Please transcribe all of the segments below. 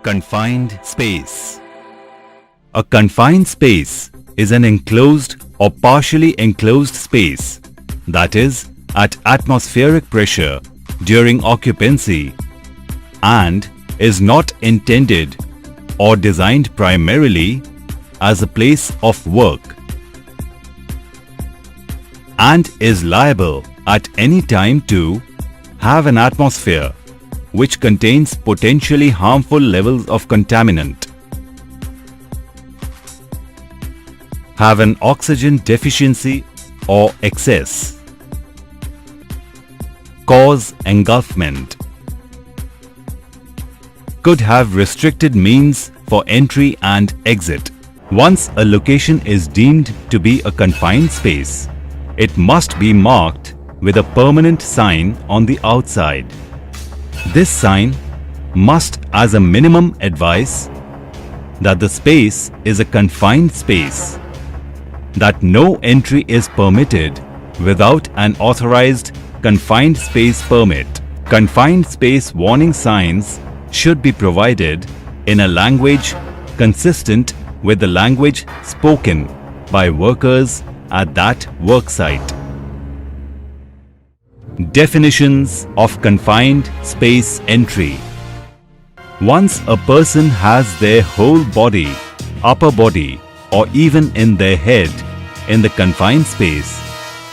Confined space. A confined space is an enclosed or partially enclosed space that is at atmospheric pressure during occupancy and is not intended or designed primarily as a place of work and is liable at any time to have an atmosphere which contains potentially harmful levels of contaminant, have an oxygen deficiency or excess, cause engulfment, could have restricted means for entry and exit. Once a location is deemed to be a confined space, it must be marked with a permanent sign on the outside. This sign must as a minimum advise that the space is a confined space, that no entry is permitted without an authorized confined space permit. Confined space warning signs should be provided in a language consistent with the language spoken by workers at that worksite. Definitions of confined space entry. Once a person has their whole body, upper body, or even in their head in the confined space,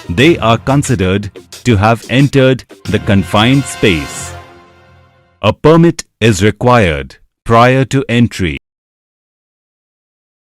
they are considered to have entered the confined space. A permit is required prior to entry.